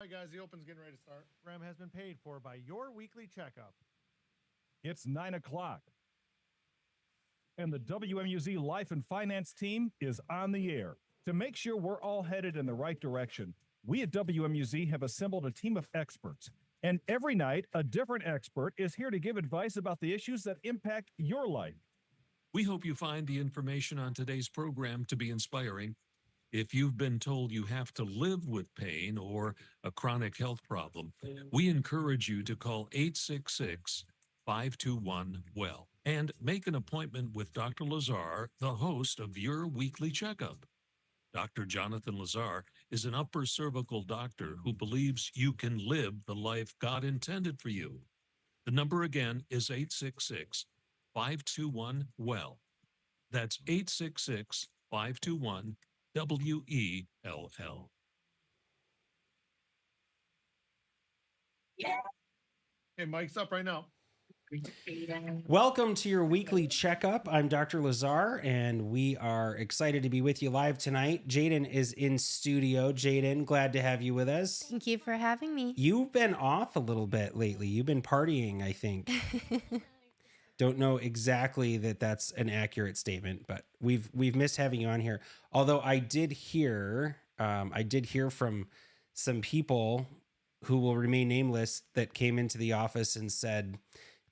Hi, guys. The Open's getting ready to start. Program has been paid for by your weekly checkup. It's 9 o'clock, and the WMUZ Life and Finance team is on the air. To make sure we're all headed in the right direction, we at WMUZ have assembled a team of experts. And every night, a different expert is here to give advice about the issues that impact your life. We hope you find the information on today's program to be inspiring. If you've been told you have to live with pain or a chronic health problem, we encourage you to call 866 521 WELL and make an appointment with Dr. Lazar, the host of your weekly checkup. Dr. Jonathan Lazar is an upper cervical doctor who believes you can live the life God intended for you. The number again is 866 521 WELL. That's 866 521 WELL. Hey, Mike's up right now. Welcome to your weekly checkup. I'm Dr. Lazar, and we are excited to be with you live tonight. Jaden is in studio. Jaden, glad to have you with us. Thank you for having me. You've been off a little bit lately. You've been partying, I think. Don't know exactly that that's an accurate statement, but we've missed having you on here. Although I did hear from some people who will remain nameless that came into the office and said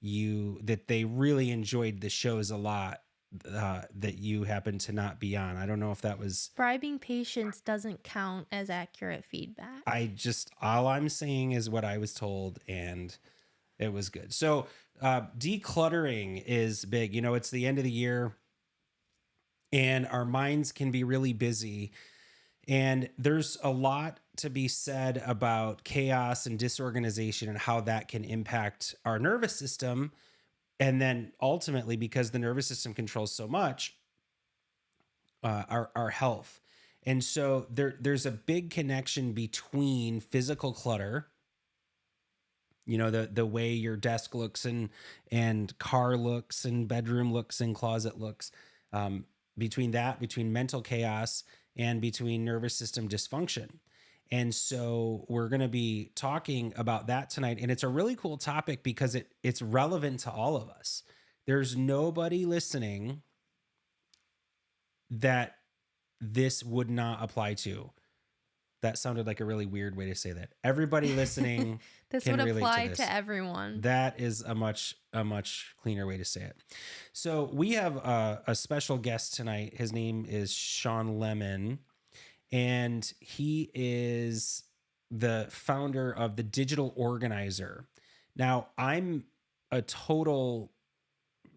that they really enjoyed the shows a lot that you happened to not be on. I don't know if that was Bribing patients doesn't count as accurate feedback. All I'm saying is what I was told, and it was good. So decluttering is big. You know, it's the end of the year and our minds can be really busy. And there's a lot to be said about chaos and disorganization and how that can impact our nervous system. And then ultimately, because the nervous system controls so much, our health. And so there's a big connection between physical clutter, you know, the way your desk looks and car looks and bedroom looks and closet looks, between mental chaos and between nervous system dysfunction. And so we're going to be talking about that tonight. And it's a really cool topic because it's relevant to all of us. There's nobody listening that this would not apply to. That sounded like a really weird way to say that. Everybody listening This can would relate apply this. to everyone. That is a much cleaner way to say it. So we have a special guest tonight. His name is Shawn Lemon, and he is the founder of the Digital Organizer. Now, I'm a total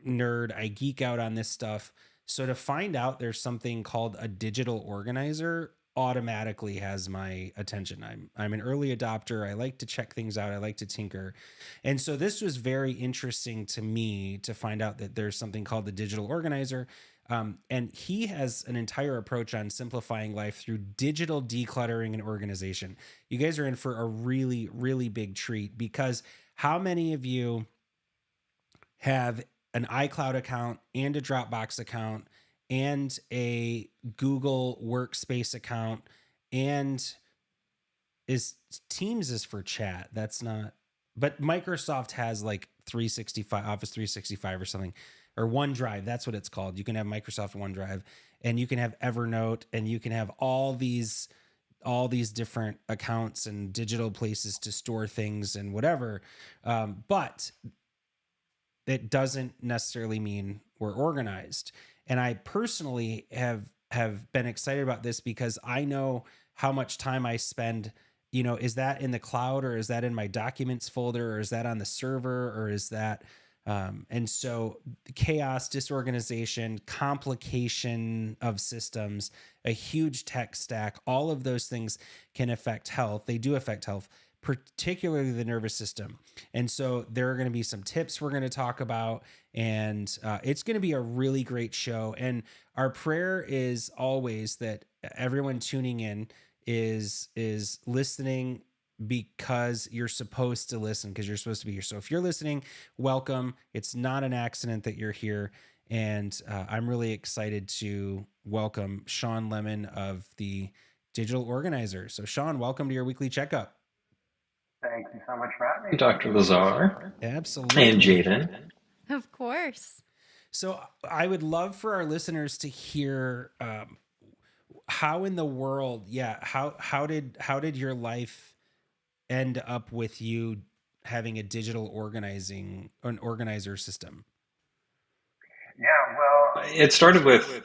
nerd. I geek out on this stuff. So to find out there's something called a digital organizer automatically has my attention. I'm an early adopter. I like to check things out. I like to tinker. And so this was very interesting to me to find out that there's something called the digital organizer. And he has an entire approach on simplifying life through digital decluttering and organization. You guys are in for a really, really big treat, because how many of you have an iCloud account and a Dropbox account and a Google Workspace account, and Teams is for chat. That's not, but Microsoft has like 365, Office 365 or something, or OneDrive. That's what it's called. You can have Microsoft OneDrive, and you can have Evernote, and you can have all these different accounts and digital places to store things and whatever. But it doesn't necessarily mean we're organized. And I personally have been excited about this because I know how much time I spend, you know, is that in the cloud, or is that in my documents folder, or is that on the server, or is that, and so chaos, disorganization, complication of systems, a huge tech stack, all of those things can affect health. They do affect health, particularly the nervous system. And so there are going to be some tips we're going to talk about, and it's going to be a really great show. And our prayer is always that everyone tuning in is listening because you're supposed to listen, because you're supposed to be here. So if you're listening, welcome. It's not an accident that you're here. And I'm really excited to welcome Shawn Lemon of the Digital Organizer. So Shawn, welcome to your weekly checkup. Thank you so much for having me, Dr. Lazar Absolutely. and Jaden. Of course. So I would love for our listeners to hear how in the world, how did your life end up with you having a digital organizer system? Yeah, well, it started with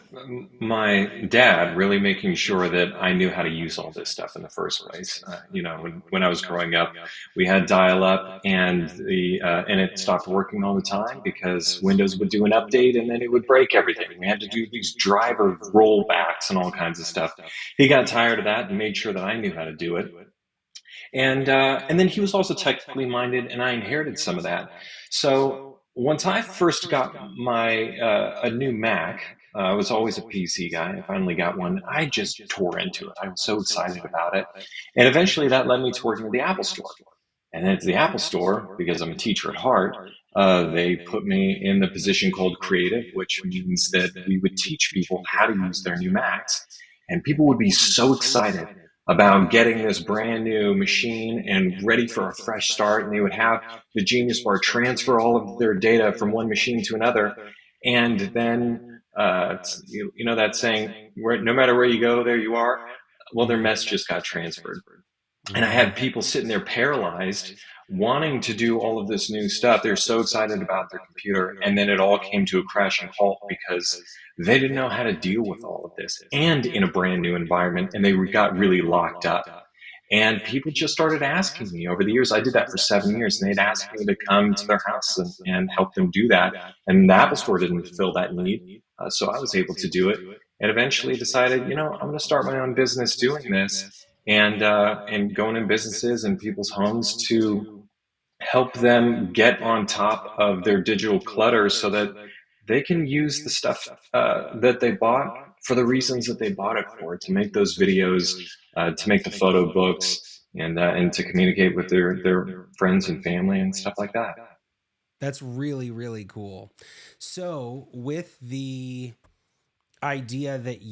my dad really making sure that I knew how to use all this stuff in the first place. When I was growing up, we had dial-up, and and it stopped working all the time because Windows would do an update and then it would break everything. We had to do these driver rollbacks and all kinds of stuff. He got tired of that and made sure that I knew how to do it. And then he was also technically minded, and I inherited some of that. So once I first got my a new Mac, I was always a PC guy. I finally got one. I just tore into it. I was so excited about it, and eventually that led me to working at the Apple Store. And then at the Apple Store, because I'm a teacher at heart, they put me in the position called creative, which means that we would teach people how to use their new Macs, and people would be so excited about getting this brand new machine and ready for a fresh start. And they would have the Genius Bar transfer all of their data from one machine to another. And then, that saying, where no matter where you go, there you are. Well, their mess just got transferred. And I had people sitting there paralyzed, wanting to do all of this new stuff. They're so excited about their computer. And then it all came to a crashing halt because they didn't know how to deal with all of this and in a brand new environment. And they got really locked up. And people just started asking me over the years. I did that for 7 years, and they'd ask me to come to their house and help them do that. And the Apple Store didn't fill that need. So I was able to do it, and eventually decided, I'm going to start my own business doing this, and going in businesses and people's homes to help them get on top of their digital clutter so that they can use the stuff that they bought for the reasons that they bought it for, to make those videos, to make the photo books, and to communicate with their friends and family and stuff like that. That's really, really cool. So with the idea that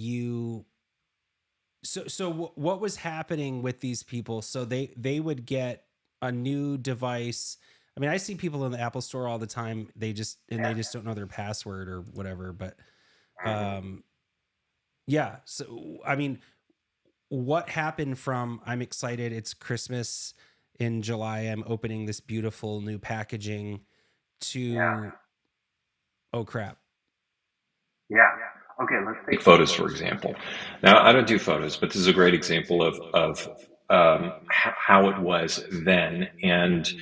what was happening with these people? So they would get a new device. I mean, I see people in the Apple Store all the time. They just don't know their password or whatever. But So I mean, what happened from I'm excited, it's Christmas in July, I'm opening this beautiful new packaging, to oh crap. Yeah. Okay, let's take photos, for example. Now, I don't do photos, but this is a great example of how it was then, and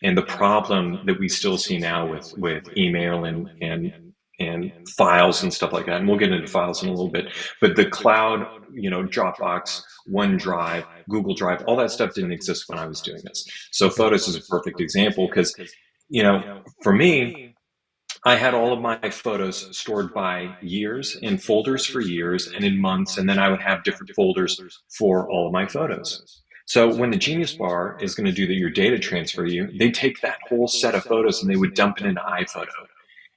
the problem that we still see now with email and files and stuff like that. And we'll get into files in a little bit. But the cloud, Dropbox, OneDrive, Google Drive, all that stuff didn't exist when I was doing this. So photos is a perfect example because, for me, I had all of my photos stored by years, in folders for years and in months, and then I would have different folders for all of my photos. So when the Genius Bar is going to do your data transfer, they take that whole set of photos and they would dump it into iPhoto.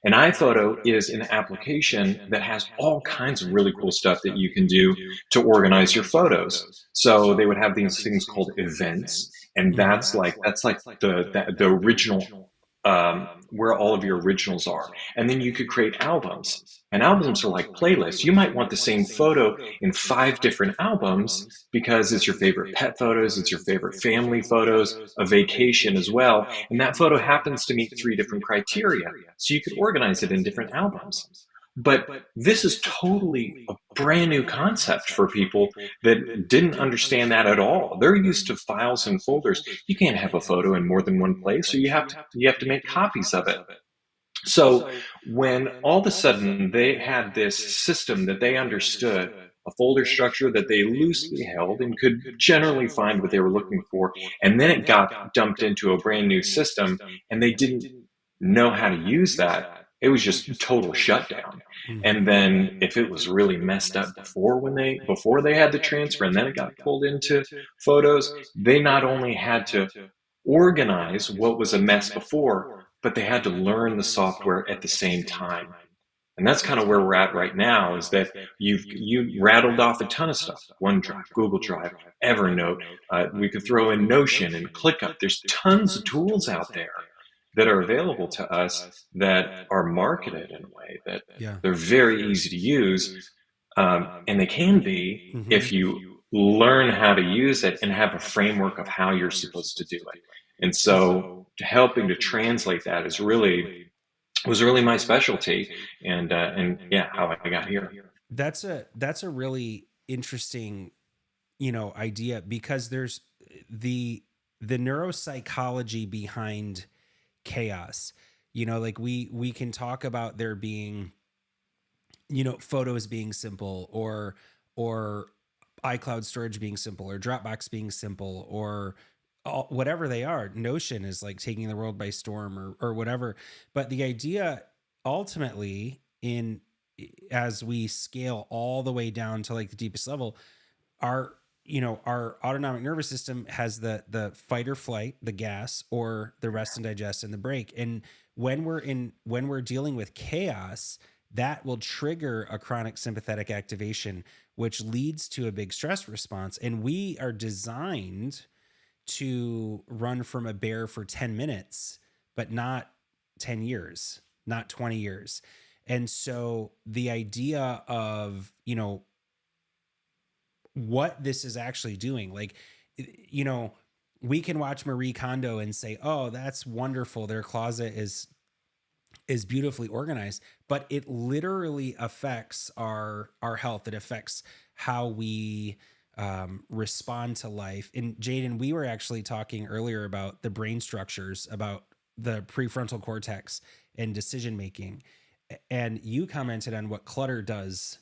And iPhoto is an application that has all kinds of really cool stuff that you can do to organize your photos. So they would have these things called events, and that's like the original, where all of your originals are. And then you could create albums. And albums are like playlists. You might want the same photo in 5 different albums because it's your favorite pet photos, it's your favorite family photos, a vacation as well. And that photo happens to meet 3 different criteria. So you could organize it in different albums. But this is totally a brand new concept for people that didn't understand that at all. They're used to files and folders. You can't have a photo in more than one place, so you have to make copies of it. So when all of a sudden they had this system that they understood, a folder structure that they loosely held and could generally find what they were looking for, and then it got dumped into a brand new system and they didn't know how to use that, it was just a total shutdown. And then if it was really messed up before they had the transfer and then it got pulled into photos, they not only had to organize what was a mess before, but they had to learn the software at the same time. And that's kind of where we're at right now, is that you rattled off a ton of stuff: OneDrive, Google Drive, Evernote. We could throw in Notion and ClickUp. There's tons of tools out there that are available to us that are marketed in a way that Yeah. they're very easy to use. And they can be Mhm. if you learn how to use it and have a framework of how you're supposed to do it. And so helping to translate that was really my specialty, and yeah, how I got here. That's a really interesting, idea, because there's the neuropsychology behind chaos. Like we can talk about there being, photos being simple, or iCloud storage being simple, or Dropbox being simple, or whatever they are. Notion is like taking the world by storm, or whatever. But the idea ultimately, as we scale all the way down to like the deepest level, our autonomic nervous system has the fight or flight, the gas, or the rest and digest, and the brake. And when we're dealing with chaos, that will trigger a chronic sympathetic activation, which leads to a big stress response. And we are designed to run from a bear for 10 minutes, but not 10 years, not 20 years. And so the idea of, what this is actually doing, like, we can watch Marie Kondo and say, oh, that's wonderful, their closet is beautifully organized, but it literally affects our health. It affects how we respond to life. And Jaden, we were actually talking earlier about the brain structures, about the prefrontal cortex and decision making. And you commented on what clutter does,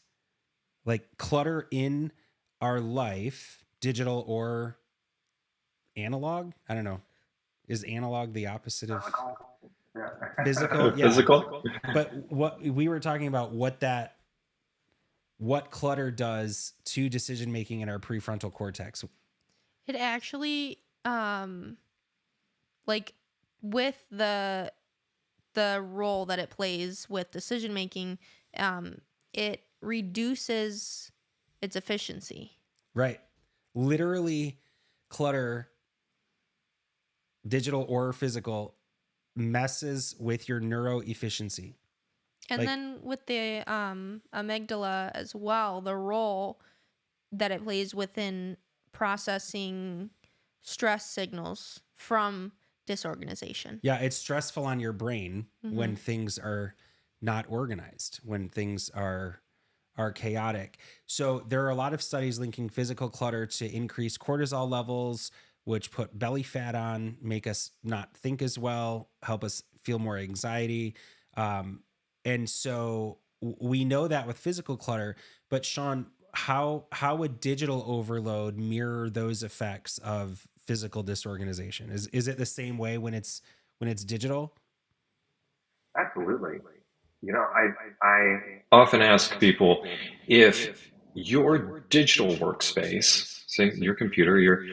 like clutter in our life, digital or analog. I don't know. Is analog the opposite of physical? Yeah. Physical. But what we were talking about, what clutter does to decision making in our prefrontal cortex. It actually, like with the role that it plays with decision making, it reduces its efficiency. Right. Literally, clutter, digital or physical, messes with your neuro efficiency. And then with the amygdala as well, the role that it plays within processing stress signals from disorganization. Yeah, it's stressful on your brain when things are not organized, when things are chaotic. So there are a lot of studies linking physical clutter to increase cortisol levels, which put belly fat on, make us not think as well, help us feel more anxiety. And so we know that with physical clutter. But Shawn, how would digital overload mirror those effects of physical disorganization? Is it the same way when it's digital? Absolutely. I often ask people, if your digital workspace, say your computer, your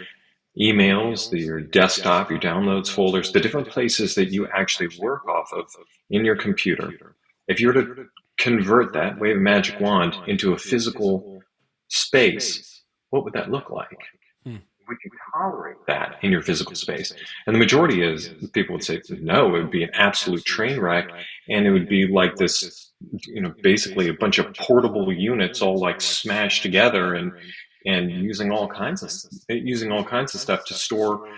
emails, your desktop, your downloads folders, the different places that you actually work off of in your computer, if you were to convert that, wave a magic wand, into a physical space, what would that look like? Would you tolerate that in your physical space? And the majority is, people would say no, it would be an absolute train wreck, and it would be like this, basically a bunch of portable units all like smashed together, and using all kinds of stuff to store,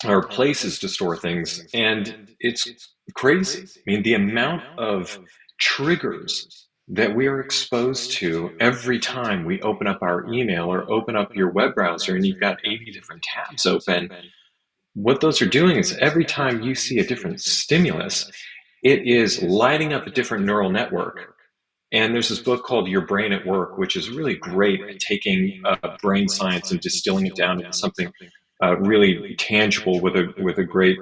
or places to store things. And it's crazy. I mean, the amount of triggers that we are exposed to every time we open up our email or open up your web browser and you've got 80 different tabs open, what those are doing is every time you see a different stimulus, it is lighting up a different neural network. And there's this book called Your Brain at Work, which is really great at taking brain science and distilling it down into something really tangible, with a great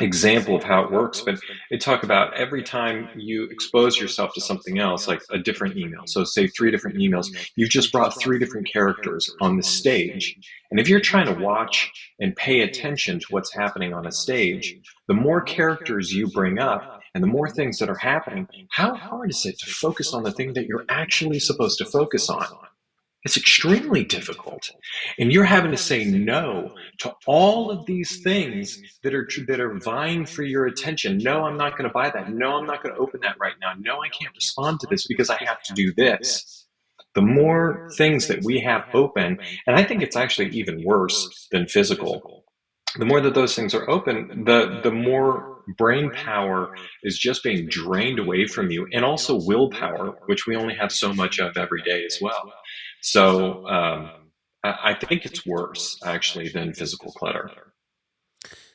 example of how it works. But they talk about every time you expose yourself to something else, like a different email. So say 3 different emails, you've just brought 3 different characters on the stage. And if you're trying to watch and pay attention to what's happening on a stage, the more characters you bring up, and the more things that are happening, how hard is it to focus on the thing that you're actually supposed to focus on? It's extremely difficult. And you're having to say no to all of these things that are vying for your attention. No, I'm not going to buy that. No, I'm not going to open that right now. No, I can't respond to this because I have to do this. The more things that we have open, and I think it's actually even worse than physical, the more that those things are open, the more brain power is just being drained away from you, and also willpower, which we only have so much of every day as well. So I think it's worse actually than physical clutter.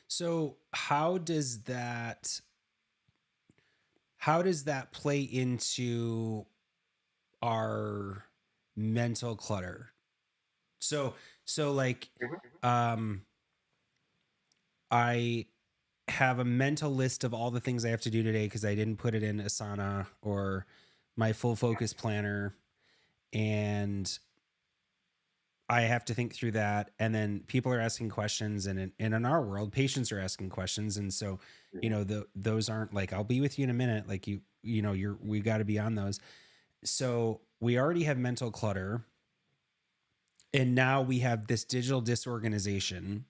So how does that play into our mental clutter? So like, I have a mental list of all the things I have to do today because I didn't put it in Asana or my full focus planner, and I have to think through that. And then people are asking questions, and in our world, patients are asking questions. And so, those aren't like, I'll be with you in a minute. Like we got to be on those. So we already have mental clutter, and now we have this digital disorganization.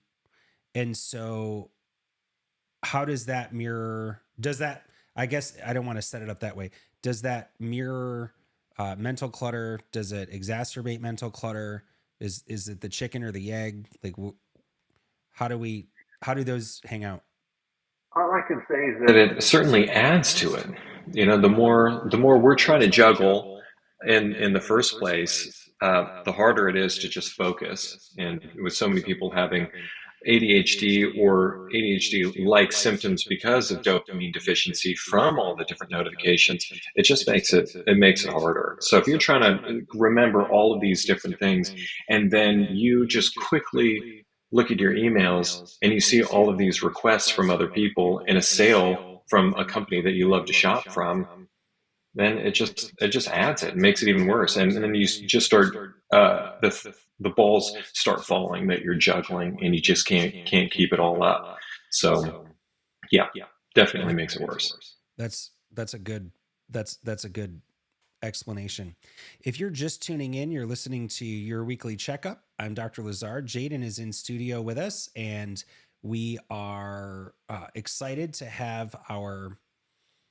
And so how does that mirror, I guess I don't want to set it up that way. Does that mirror mental clutter? Does it exacerbate mental clutter? Is it the chicken or the egg? Like, how do those hang out? All I can say is that it certainly adds to it. The more we're trying to juggle in the first place, the harder it is to just focus. And with so many people having ADHD or ADHD-like symptoms because of dopamine deficiency from all the different notifications, it just makes it harder. So if you're trying to remember all of these different things, and then you just quickly look at your emails and you see all of these requests from other people in a sale from a company that you love to shop from, then it just adds it and makes it even worse. And then you just start the balls start falling that you're juggling, and you just can't keep it all up. So yeah, definitely makes it worse. That's a good explanation. If you're just tuning in, you're listening to Your Weekly Checkup. I'm Dr. Lazar. Jaden is in studio with us, and we are excited to have our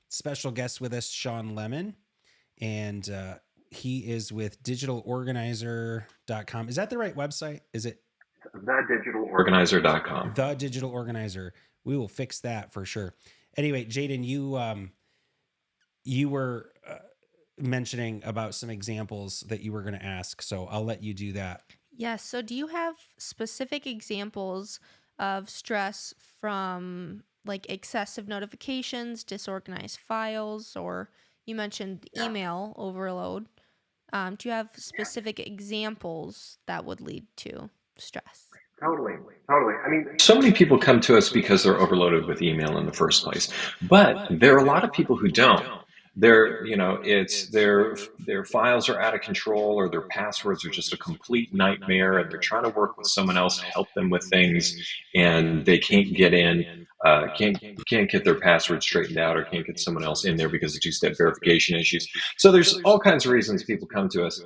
special guest with us, Shawn Lemon, and he is with digitalorganizer.com. Is that the right website? Is it? TheDigitalOrganizer.com. The Digital Organizer. We will fix that for sure. Anyway, Jaden, you were mentioning about some examples that you were going to ask, so I'll let you do that. Yes. So do you have specific examples of stress from like excessive notifications, disorganized files, or you mentioned email overload? Do you have specific examples that would lead to stress? Totally. I mean, so many people come to us because they're overloaded with email in the first place, but there are a lot of people who don't. It's their files are out of control, or their passwords are just a complete nightmare, and they're trying to work with someone else to help them with things, and they can't get in, can't get their password straightened out, or can't get someone else in there because of two-step verification issues. So there's all kinds of reasons people come to us.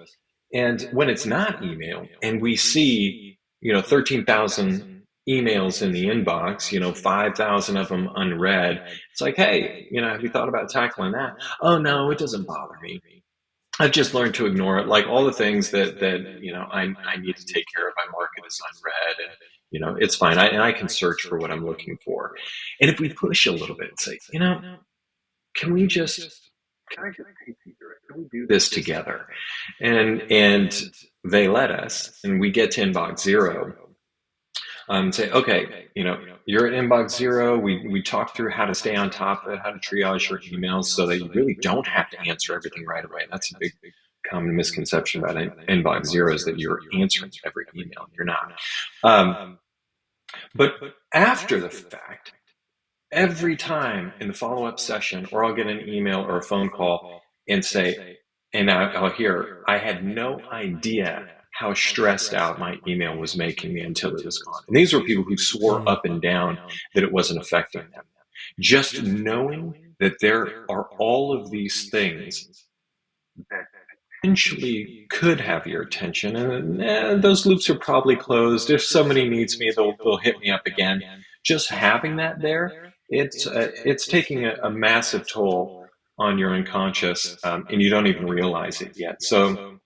And when it's not email, and we see 13,000 emails in the inbox, 5,000 of them unread. It's like, hey, have you thought about tackling that? Oh, no, it doesn't bother me. I've just learned to ignore it. Like all the things that I need to take care of, I mark it as unread, and it's fine. I can search for what I'm looking for. And if we push a little bit and say, can I just take you through it? Can we do this together? And they let us, and we get to inbox zero. Say, okay, you're at inbox zero. We talk through how to stay on top of it, how to triage your emails so that you really don't have to answer everything right away. That's a big common misconception about inbox zero, is that you're answering every email. You're not. But after the fact, every time in the follow-up session, or I'll get an email or a phone call and say, and I'll hear, I had no idea how stressed out my email was making me until it was gone. And these were people who swore up and down that it wasn't affecting them. Just knowing that there are all of these things that potentially could have your attention, and those loops are probably closed. If somebody needs me, they'll hit me up again. Just having that there, it's taking a massive toll on your unconscious, and you don't even realize it yet. So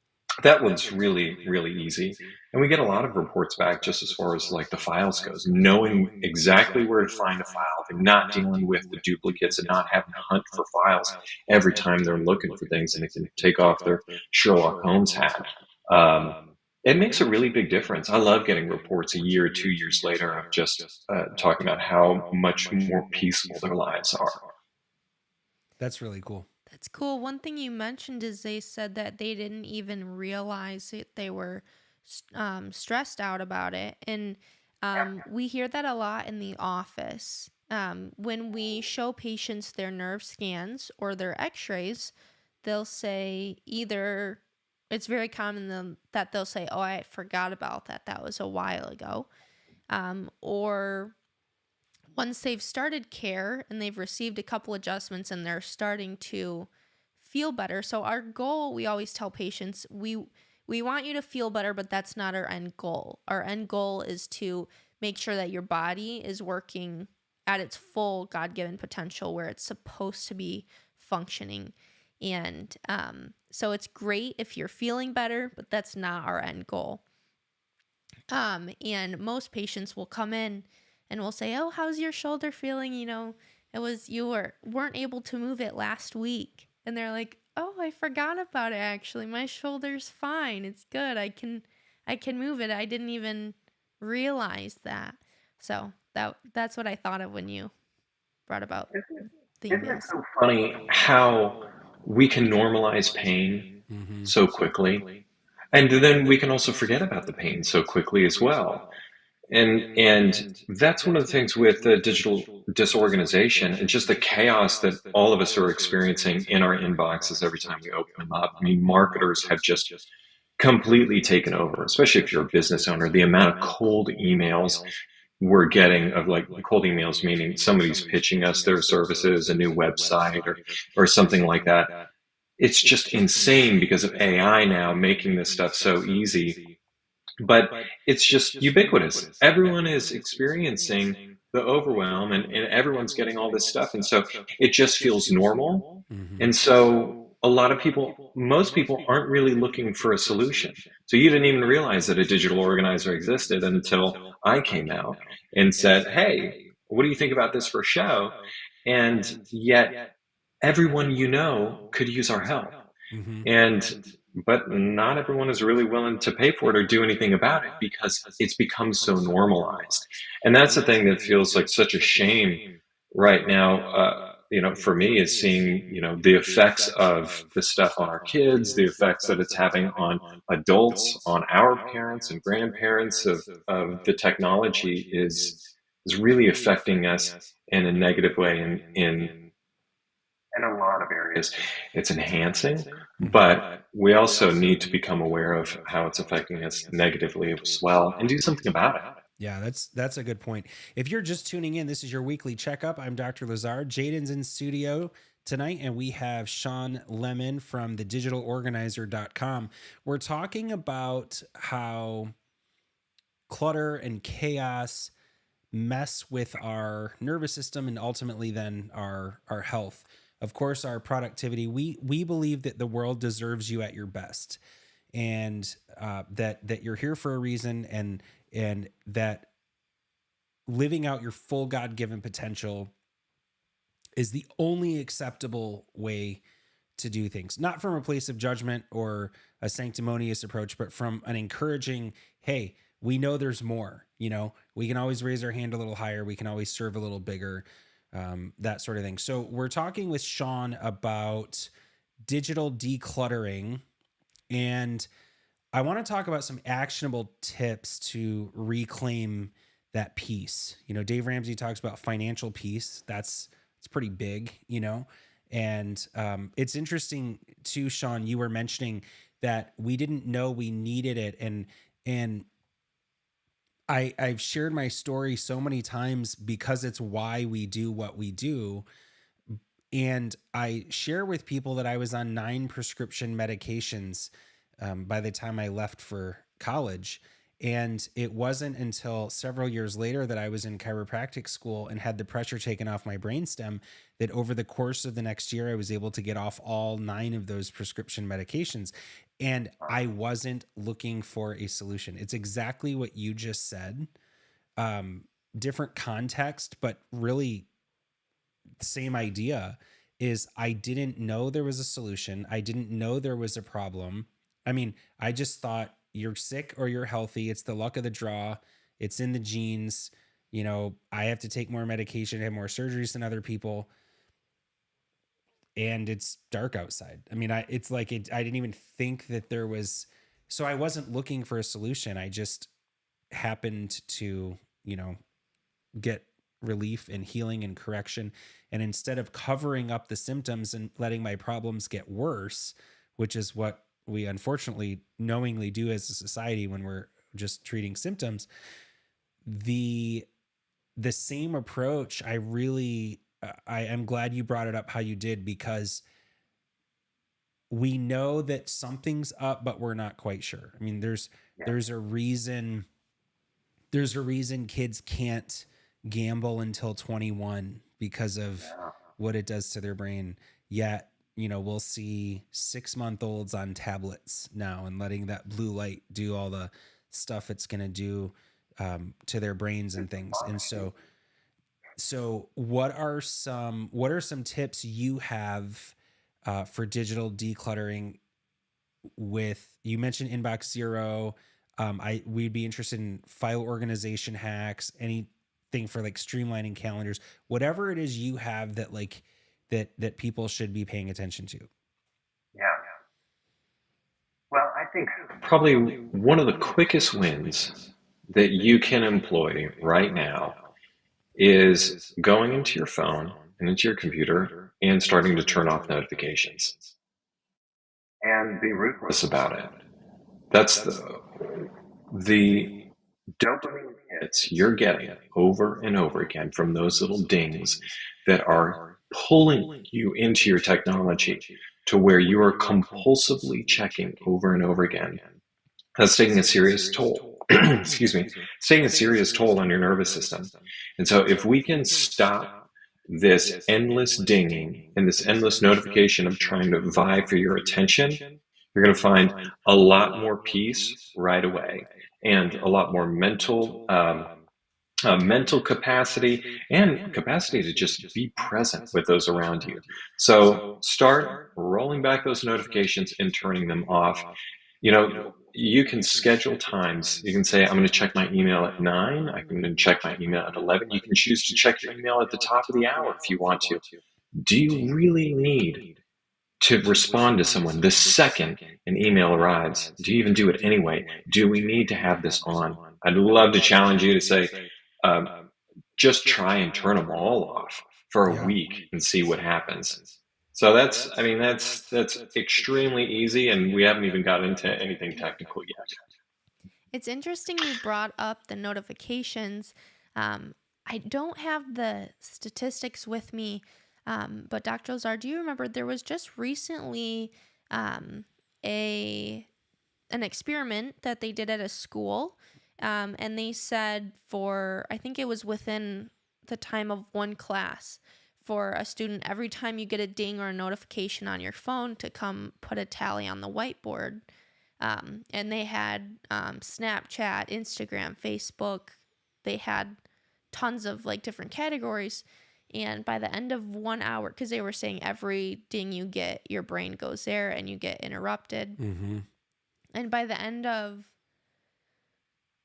that one's really, really easy. And we get a lot of reports back just as far as like the files goes, knowing exactly where to find a file. They're not dealing with the duplicates and not having to hunt for files every time they're looking for things, and they can take off their Sherlock Holmes hat. It makes a really big difference. I love getting reports a year or 2 years later of just talking about how much more peaceful their lives are. That's really cool. That's cool. One thing you mentioned is they said that they didn't even realize it. They were stressed out about it. And we hear that a lot in the office. When we show patients their nerve scans or their x-rays, they'll say either, it's very common that they'll say, oh, I forgot about that. That was a while ago. Or once they've started care and they've received a couple adjustments and they're starting to feel better. So our goal, we always tell patients, we want you to feel better, but that's not our end goal. Our end goal is to make sure that your body is working at its full God-given potential where it's supposed to be functioning. And so it's great if you're feeling better, but that's not our end goal. And most patients will come in and we'll say, oh, how's your shoulder feeling? You weren't able to move it last week. And they're like, oh, I forgot about it, actually. My shoulder's fine. It's good. I can move it. I didn't even realize that. So that's what I thought of when you brought about the Isn't it emails. so funny how we can normalize pain so quickly? And then we can also forget about the pain so quickly as well. And that's one of the things with the digital disorganization and just the chaos that all of us are experiencing in our inboxes every time we open them up. I mean, marketers have just completely taken over, especially if you're a business owner. The amount of cold emails we're getting, of like cold emails, meaning somebody's pitching us their services, a new website or something like that. It's just insane because of AI now making this stuff so easy. But it's just ubiquitous. Everyone is experiencing the overwhelm, and everyone's getting all this stuff. And so it just feels normal. And so a lot of people, most people aren't really looking for a solution. So you didn't even realize that a digital organizer existed until I came out and said, hey, what do you think about this for a show? And yet everyone could use our help. But not everyone is really willing to pay for it or do anything about it because it's become so normalized. And that's the thing that feels like such a shame right now, for me, is seeing, the effects of this stuff on our kids, the effects that it's having on adults, on our parents and grandparents of the technology is really affecting us in a negative way in a lot of areas. It's enhancing, but we also need to become aware of how it's affecting us negatively as well and do something about it. Yeah, that's a good point. If you're just tuning in, this is your weekly checkup. I'm Dr. Lazar. Jaden's in studio tonight, and we have Shawn Lemon from thedigitalorganizer.com. We're talking about how clutter and chaos mess with our nervous system and ultimately then our health. Of course, our productivity. We believe that the world deserves you at your best, and that you're here for a reason, and that living out your full God-given potential is the only acceptable way to do things. Not from a place of judgment or a sanctimonious approach, but from an encouraging, hey, we know there's more. We can always raise our hand a little higher. We can always serve a little bigger. That sort of thing. So we're talking with Shawn about digital decluttering, and I want to talk about some actionable tips to reclaim that peace. Dave Ramsey talks about financial peace. It's pretty big, and it's interesting too, Shawn, you were mentioning that we didn't know we needed it. And I've shared my story so many times because it's why we do what we do. And I share with people that I was on 9 prescription medications by the time I left for college. And it wasn't until several years later that I was in chiropractic school and had the pressure taken off my brainstem that over the course of the next year, I was able to get off all 9 of those prescription medications. And I wasn't looking for a solution. It's exactly what you just said. Different context, but really the same idea is I didn't know there was a solution. I didn't know there was a problem. I mean, I just thought you're sick or you're healthy. It's the luck of the draw. It's in the genes. You know, I have to take more medication, have more surgeries than other people. And it's dark outside. I mean, I didn't even think that there was, so I wasn't looking for a solution. I just happened to, get relief and healing and correction. And instead of covering up the symptoms and letting my problems get worse, which is what we unfortunately knowingly do as a society when we're just treating symptoms, the same approach, I am glad you brought it up how you did, because we know that something's up, but we're not quite sure. I mean, there's a reason kids can't gamble until 21 because of what it does to their brain. Yet, we'll see 6-month-olds on tablets now and letting that blue light do all the stuff it's going to do to their brains and things. And so what are some tips you have for digital decluttering? You mentioned Inbox Zero. We'd be interested in file organization hacks, anything for like streamlining calendars, whatever it is you have that that people should be paying attention to. Yeah. Well, I think probably one of the quickest wins that you can employ right now is going into your phone and into your computer and starting to turn off notifications and be ruthless about it. That's the dopamine hits you're getting over and over again from those little dings that are pulling you into your technology to where you are compulsively checking over and over again. That's taking a serious toll. Excuse me. It's taking a serious toll on your nervous system. And so if we can stop this endless dinging and this endless notification of trying to vie for your attention, you're going to find a lot more peace right away and a lot more mental capacity and capacity to just be present with those around you. So start rolling back those notifications and turning them off. You can schedule times. You can say, I'm going to check my email at 9. I'm going to check my email at 11. You can choose to check your email at the top of the hour if you want to. Do you really need to respond to someone the second an email arrives? Do you even do it anyway? Do we need to have this on? I'd love to challenge you to say, just try and turn them all off for a week and see what happens. So that's extremely easy, and we haven't even got into anything technical yet. It's interesting you brought up the notifications. I don't have the statistics with me, but Dr. Lazar, do you remember there was just recently an experiment that they did at a school, and they said I think it was within the time of one class, for a student, every time you get a ding or a notification on your phone, to come put a tally on the whiteboard. And they had Snapchat, Instagram, Facebook. They had tons of different categories. And by the end of 1 hour, because they were saying every ding you get, your brain goes there and you get interrupted. Mm-hmm. And by the end of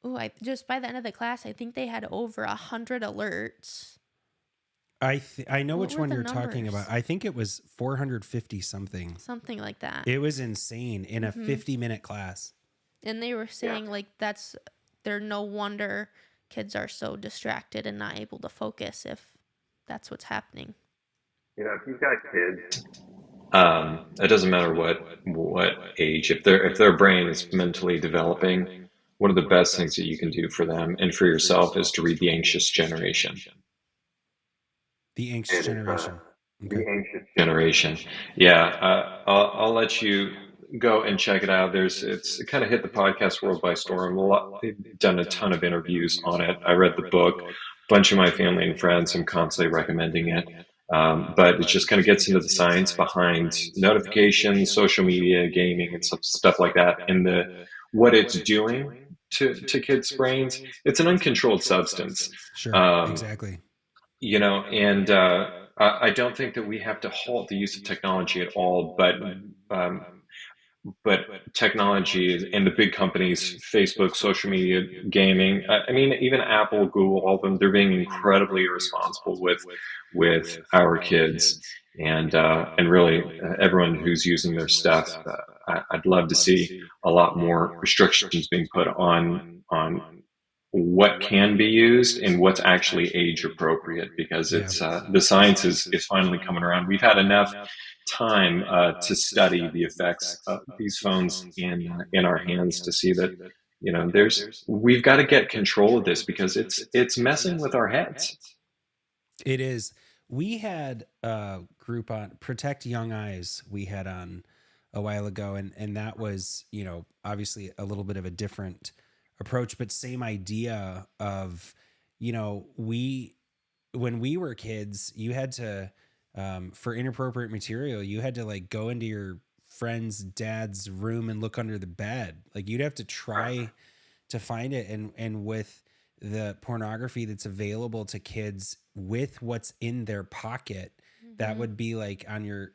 by the end of the class, I think they had over 100 alerts. I know What which were one the you're talking numbers? about. I think it was 450 something. Something like that. It was insane in a 50-minute class. And they were saying they're no wonder kids are so distracted and not able to focus if that's what's happening. If you've got kids, it doesn't matter what age. If their brain is mentally developing, one of the best things that you can do for them and for yourself is to read The Anxious Generation. The Anxious Generation. The Okay. anxious generation. Yeah, I'll let you go and check it out. It kind of hit the podcast world by storm. They've done a ton of interviews on it. I read the book. A bunch of my family and friends, I'm constantly recommending it. But it just kind of gets into the science behind notifications, social media, gaming, and stuff like that, and the what it's doing to kids' brains. It's an uncontrolled substance. Sure. Um, Exactly. and I don't think that we have to halt the use of technology at all, um, but technology and the big companies, Facebook, social media, gaming. I mean, even Apple, Google, all of them, they're being incredibly irresponsible with our kids, and really everyone who's using their stuff. I'd love to see a lot more restrictions being put on what can be used and what's actually age appropriate, because Yeah. it's the science is finally coming around. We've had enough time to study the effects of these phones in our hands to see that we've got to get control of this, because it's messing with our heads. It is. We had a group on Protect Young Eyes. We had on a while ago, and that was, obviously a little bit of a different approach, but same idea of, we when we were kids, you had to, for inappropriate material, you had to like go into your friend's dad's room and look under the bed. Like you'd have to try to find it. And with the pornography that's available to kids with what's in their pocket, that would be like on your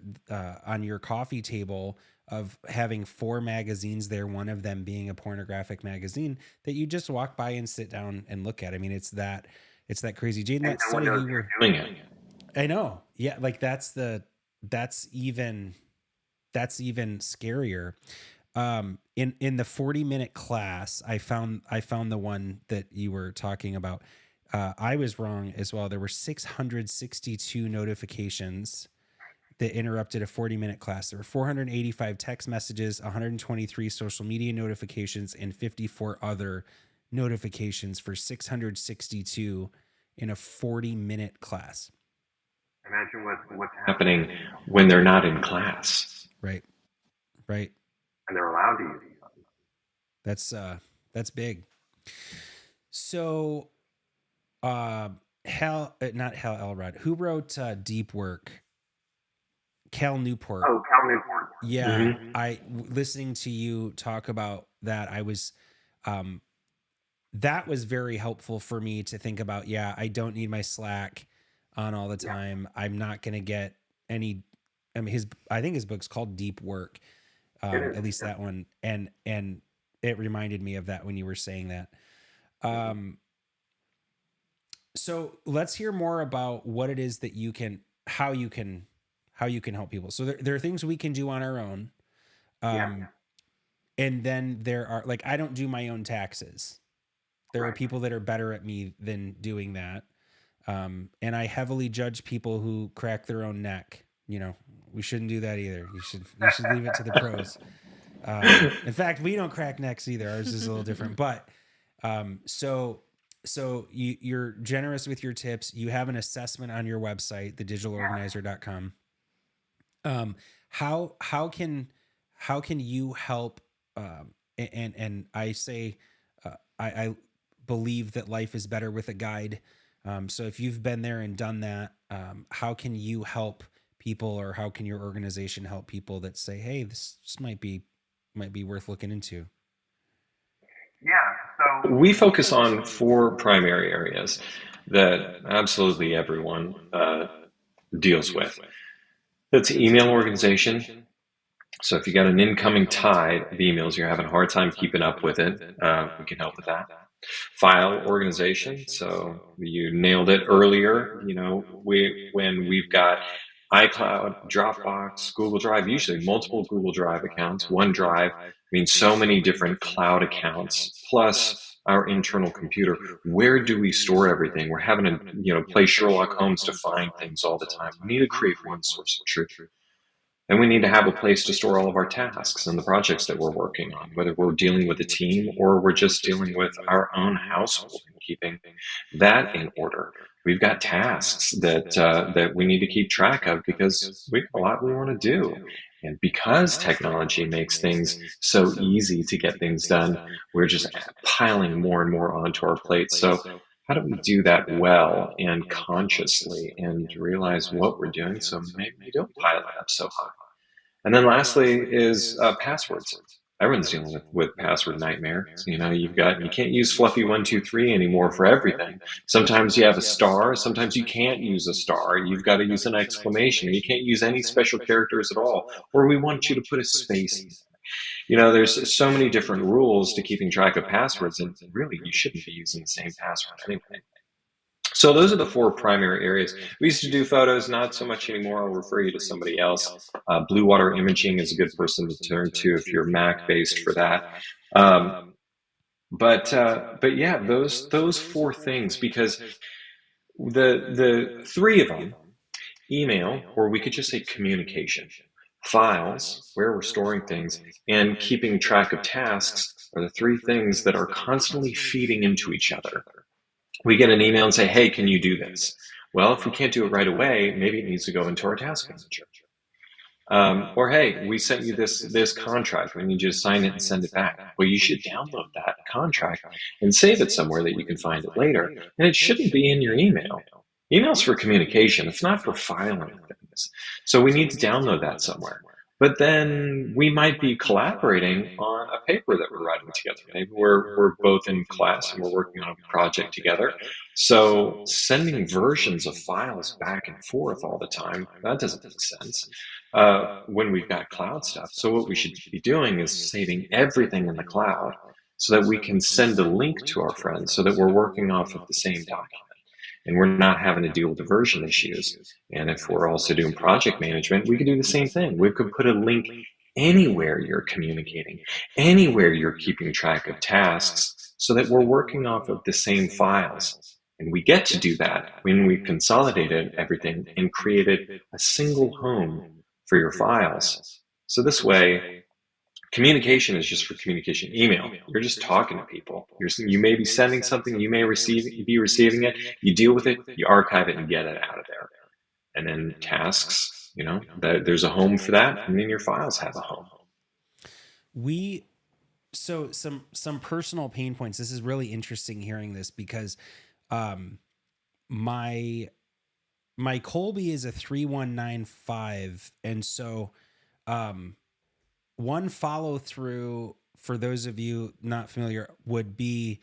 coffee table of having 4 magazines there, one of them being a pornographic magazine that you just walk by and sit down and look at. I mean, it's that crazy. Jaden, that study you were Doing it. I know. Yeah, like that's even scarier. In the 40-minute class, I found the one that you were talking about. I was wrong as well. There were 662 notifications that interrupted a 40-minute class. There were 485 text messages, 123 social media notifications, and 54 other notifications for 662 in a 40-minute class. Imagine what's happening when they're not in class. Right. And they're allowed to use it. That's big. So, not Hal Elrod. Who wrote Deep Work? Cal Newport. Oh, Cal Newport. Yeah, Mm-hmm. Listening to you talk about that, I was, that was very helpful for me to think about. Yeah, I don't need my Slack on all the time. I'm not going to get any. I mean, I think his book's called Deep Work. At least that one, and it reminded me of that when you were saying that. So let's hear more about what it is that how you can help people. So there are things we can do on our own. And then there are, like, I don't do my own taxes. There are people that are better at me than doing that. And I heavily judge people who crack their own neck. We shouldn't do that either. You should leave it to the pros. In fact, we don't crack necks either. Ours is a little different, but, so you're generous with your tips. You have an assessment on your website, thedigitalorganizer.com. How can you help? And I say, I believe that life is better with a guide. So if you've been there and done that, how can you help people, or how can your organization help people that say, hey, this might be worth looking into? Yeah, so we focus on 4 primary areas that absolutely everyone deals with. That's email organization. So if you got an incoming tide of emails, you're having a hard time keeping up with it, we can help with that. File organization. So you nailed it earlier. When we've got iCloud, Dropbox, Google Drive, usually multiple Google Drive accounts, OneDrive, so many different cloud accounts, plus our internal computer. Where do we store everything? We're having to, play Sherlock Holmes to find things all the time. We need to create one source of truth. And we need to have a place to store all of our tasks and the projects that we're working on, whether we're dealing with a team or we're just dealing with our own household and keeping that in order. We've got tasks that we need to keep track of because we got a lot we want to do. And because technology makes things so easy to get things done, we're just piling more and more onto our plates. So how do we do that well and consciously and realize what we're doing so maybe we don't pile it up so high? And then lastly is passwords. Everyone's dealing with password nightmare. So, you can't use fluffy 123 anymore for everything. Sometimes you have a star. Sometimes you can't use a star. You've got to use an exclamation. You can't use any special characters at all. Or we want you to put a space in there. There's so many different rules to keeping track of passwords, and really you shouldn't be using the same password anyway. So those are the four primary areas. We used to do photos, not so much anymore. I'll refer you to somebody else. Blue Water Imaging is a good person to turn to if you're Mac based for that. But yeah, those four things, because the three of them, email, or we could just say communication, files, where we're storing things, and keeping track of tasks, are the three things that are constantly feeding into each other. We get an email and say, hey, can you do this? Well, if we can't do it right away, maybe it needs to go into our task manager. Or, hey, we sent you this contract. We need you to sign it and send it back. Well, you should download that contract and save it somewhere that you can find it later. And it shouldn't be in your email. Email's for communication. It's not for filing things. So we need to download that somewhere. But then we might be collaborating on a paper that we're writing together. Maybe we're both in class and we're working on a project together. So sending versions of files back and forth all the time, that doesn't make sense when we've got cloud stuff. So what we should be doing is saving everything in the cloud so that we can send a link to our friends so that we're working off of the same document. And we're not having to deal with the version issues. And if we're also doing project management, we could do the same thing. We could put a link anywhere you're communicating, anywhere you're keeping track of tasks, so that we're working off of the same files. And we get to do that when we've consolidated everything and created a single home for your files. So this way, communication is just for communication. Email, you're just talking to people. You may be sending something, you may be receiving it, you deal with it, you archive it and get it out of there. And then tasks, there's a home for that, and then your files have a home. So some personal pain points. This is really interesting hearing this because my Colby is a 3195, and so one follow through for those of you not familiar would be,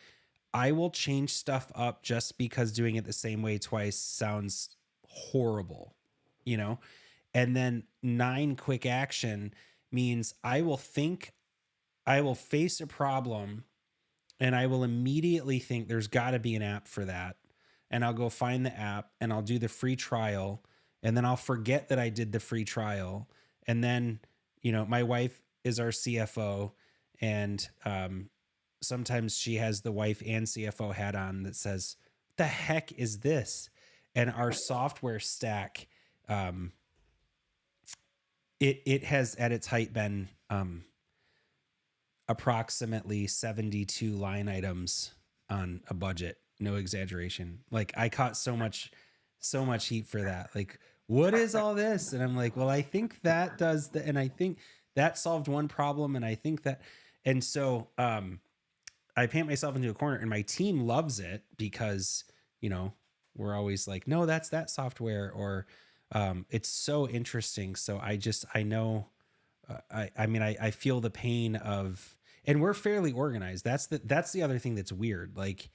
I will change stuff up just because doing it the same way twice sounds horrible, and then 9 quick action means I will face a problem and I will immediately think there's got to be an app for that. And I'll go find the app and I'll do the free trial. And then I'll forget that I did the free trial. And then, my wife is our CFO, and sometimes she has the wife and CFO hat on that says, the heck is this? And our software stack, it has at its height been approximately 72 line items on a budget. No exaggeration. Like, I caught so much heat for that. Like, what is all this? And I'm like, well, I think that does the, and I think that solved one problem. And I think that, and so, I paint myself into a corner, and my team loves it because, we're always like, no, that's that software, or, it's so interesting. So I know, I feel the pain of, and we're fairly organized. That's the other thing that's weird. Like,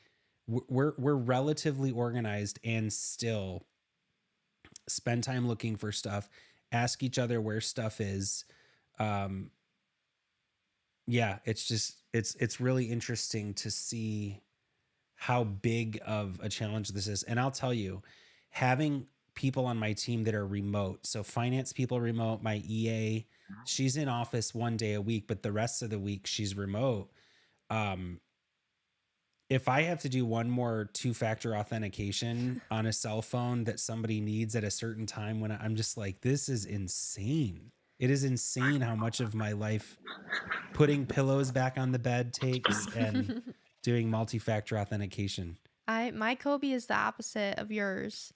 we're relatively organized and still spend time looking for stuff, ask each other where stuff is. It's really interesting to see how big of a challenge this is. And I'll tell you, having people on my team that are remote, so finance people remote, my EA, she's in office 1 day a week, but the rest of the week she's remote. If I have to do one more 2-factor authentication on a cell phone that somebody needs at a certain time, when I'm just like, this is insane. It is insane how much of my life putting pillows back on the bed takes and doing multi-factor authentication. My Kobe is the opposite of yours,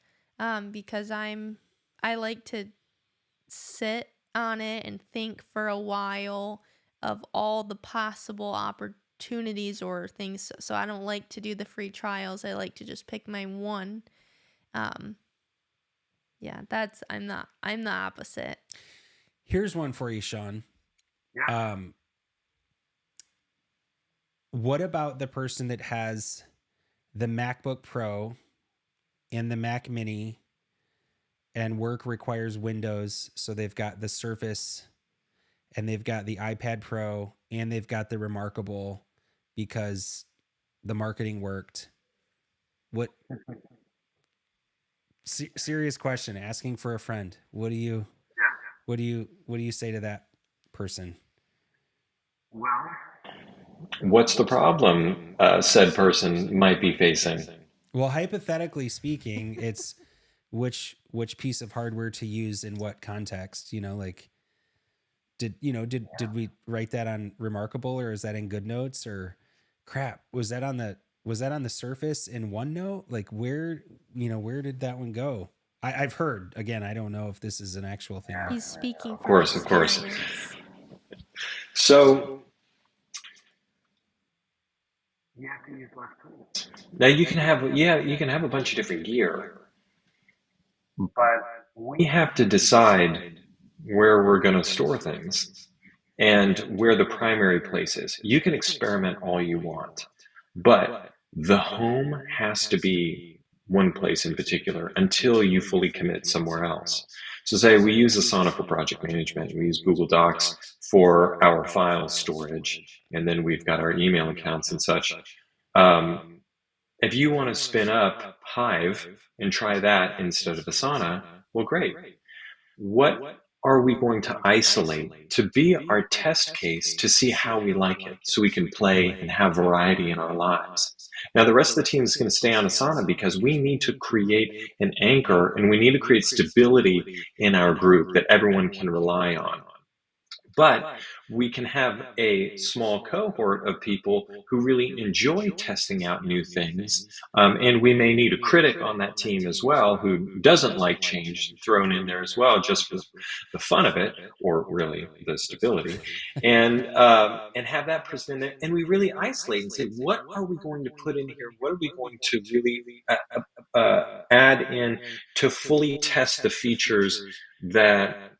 because I like to sit on it and think for a while of all the possible opportunities or things. So I don't like to do the free trials. I like to just pick my one. Yeah, I'm the opposite. Here's one for you, Shawn. What about the person that has the MacBook Pro and the Mac Mini, and work requires Windows, so they've got the Surface and they've got the iPad Pro and they've got the Remarkable because the marketing worked? What serious question, asking for a friend. What do you say to that person? Well, what's the problem said person might be facing? Well, hypothetically speaking, it's which piece of hardware to use in what context, like did we write that on Remarkable, or is that in GoodNotes, or crap, was that on the Surface in OneNote? Like where did that one go? I've heard, again, I don't know if this is an actual thing. He's speaking Of course. experience. So you have to use less tools. Now you can have a bunch of different gear, but we have to decide where we're going to store things and where the primary place is. You can experiment all you want, but the home has to be one place in particular until you fully commit somewhere else. So say we use Asana for project management, we use Google Docs for our file storage, and then we've got our email accounts and such. If you want to spin up Hive and try that instead of Asana, well, great. What are we going to isolate to be our test case to see how we like it, so we can play and have variety in our lives? Now, the rest of the team is going to stay on Asana because we need to create an anchor and we need to create stability in our group that everyone can rely on. But we can have a small cohort of people who really enjoy testing out new things. And we may need a critic on that team as well who doesn't like change thrown in there as well, just for the fun of it, or really the stability. And have that person in there. And we really isolate and say, what are we going to put in here? What are we going to really add in to fully test the features that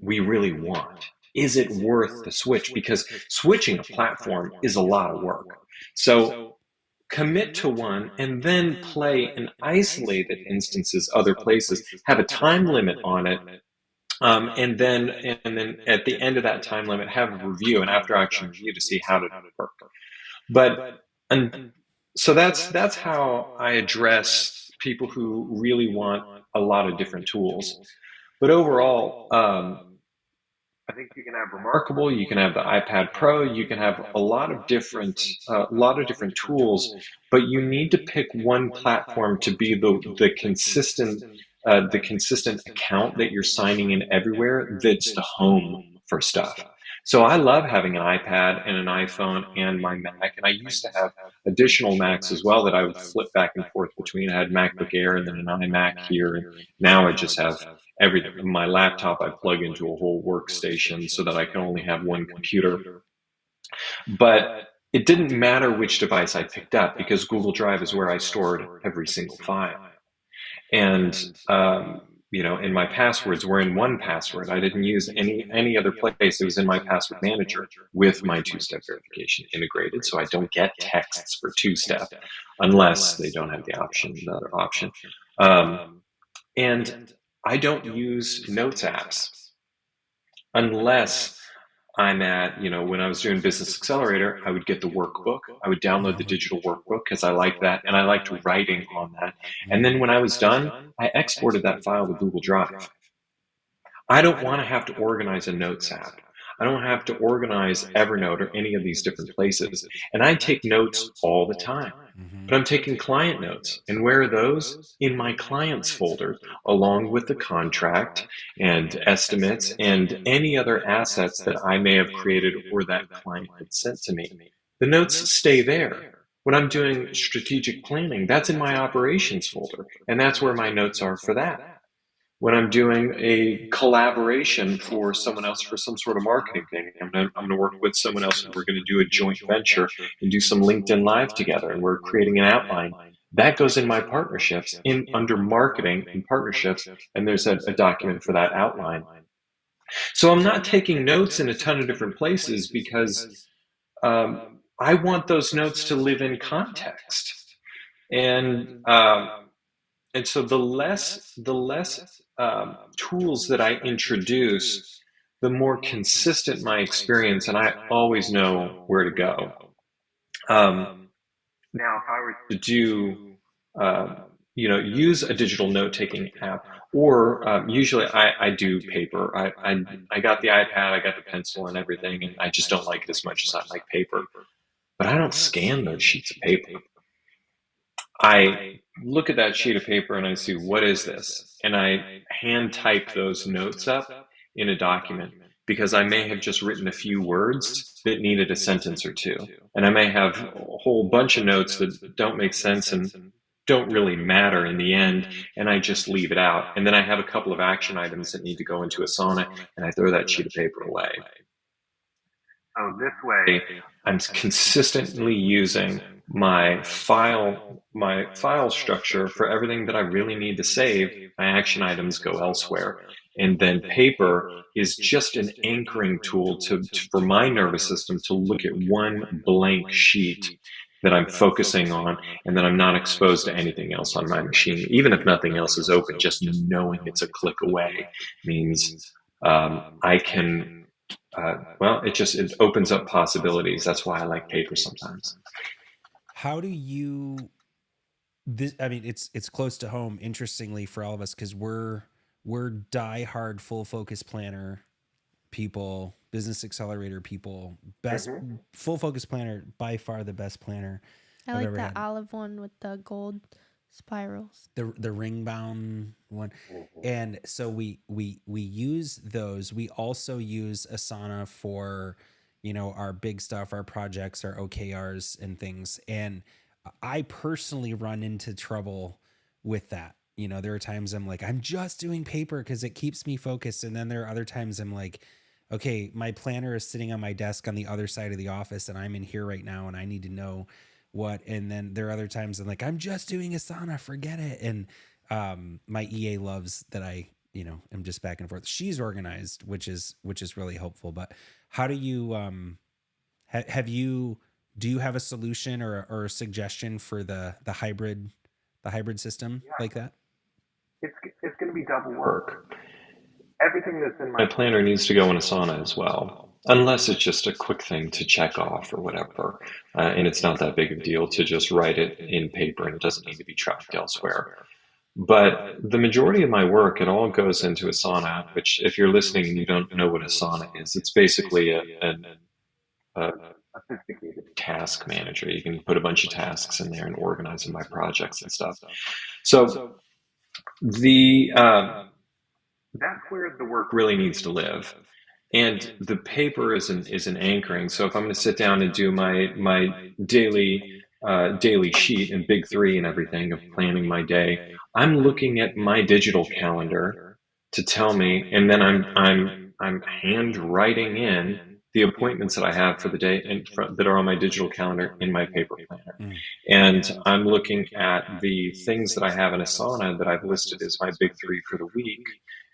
we really want? Is it worth the switch? Because switching a platform is a lot of work. So commit to one and then play in isolated instances other places. Have a time limit on it. And then at the end of that time limit, have a review, an after action review to see how did it work. So that's how I address people who really want a lot of different tools. But overall, I think you can have Remarkable, you can have the iPad Pro, you can have a lot of different tools, but you need to pick one platform to be the consistent account that you're signing in everywhere. That's the home for stuff. So I love having an iPad and an iPhone and my Mac, and I used to have additional Macs as well that I would flip back and forth between. I had MacBook Air and then an iMac here, and now I just have everything. My laptop I plug into a whole workstation so that I can only have one computer. But it didn't matter which device I picked up because Google Drive is where I stored every single file. And and my passwords were in one password. I didn't use any other place. It was in my password manager with my two-step verification integrated, so I don't get texts for two-step unless they don't have the other option. And I don't use notes apps unless I'm at, when I was doing Business Accelerator, I would get the workbook. I would download the digital workbook because I like that, and I liked writing on that. And then when I was done, I exported that file to Google Drive. I don't want to have to organize a notes app. I don't have to organize Evernote or any of these different places. And I take notes all the time. But I'm taking client notes. And where are those? In my clients folder, along with the contract and estimates and any other assets that I may have created or that client had sent to me. The notes stay there. When I'm doing strategic planning, that's in my operations folder, and that's where my notes are for that. When I'm doing a collaboration for someone else for some sort of marketing thing, I'm gonna work with someone else and we're gonna do a joint venture and do some LinkedIn Live together, and we're creating an outline. That goes in my partnerships in under marketing and partnerships, and there's a document for that outline. So I'm not taking notes in a ton of different places because I want those notes to live in context. And and so the less tools that I introduce, the more consistent my experience, and I always know where to go. Now, if I were to do, use a digital note-taking app, or usually I do paper. I got the iPad, I got the pencil and everything, and I just don't like it as much as I like paper. But I don't scan those sheets of paper. I look at that sheet of paper and I see, what is this? And I hand type those notes up in a document because I may have just written a few words that needed a sentence or two. And I may have a whole bunch of notes that don't make sense and don't really matter in the end, and I just leave it out. And then I have a couple of action items that need to go into Asana, and I throw that sheet of paper away. So this way, I'm consistently using my file structure for everything that I really need to save. My action items go elsewhere. And then paper is just an anchoring tool for my nervous system to look at one blank sheet that I'm focusing on, and that I'm not exposed to anything else on my machine. Even if nothing else is open, just knowing it's a click away means I can, it opens up possibilities. That's why I like paper sometimes. How do you, it's close to home, interestingly, for all of us, because we're diehard full focus planner people, business accelerator people, best full focus planner, by far the best planner. I like that olive one with the gold spirals. The ring bound one. And so we use those. We also use Asana for, our big stuff, our projects, our OKRs and things. And I personally run into trouble with that. There are times I'm like, I'm just doing paper because it keeps me focused. And then there are other times I'm like, okay, my planner is sitting on my desk on the other side of the office and I'm in here right now and I need to know what. And then there are other times I'm like, I'm just doing Asana, forget it. And my EA loves that I, am just back and forth. She's organized, which is really helpful. But how do you, do you have a solution or a suggestion for the hybrid system like that? It's going to be double work. Everything that's in my planner needs to go in Asana as well, unless it's just a quick thing to check off or whatever. And it's not that big of a deal to just write it in paper, and it doesn't need to be tracked elsewhere. But the majority of my work, it all goes into Asana, which, if you're listening and you don't know what Asana is, it's basically a sophisticated task manager. You can put a bunch of tasks in there and organize in my projects and stuff. So that's where the work really needs to live. And the paper is an anchoring. So if I'm going to sit down and do my daily sheet and big three and everything of planning my day, I'm looking at my digital calendar to tell me, and then I'm handwriting in the appointments that I have for the day and that are on my digital calendar in my paper planner. And I'm looking at the things that I have in Asana that I've listed as my big three for the week.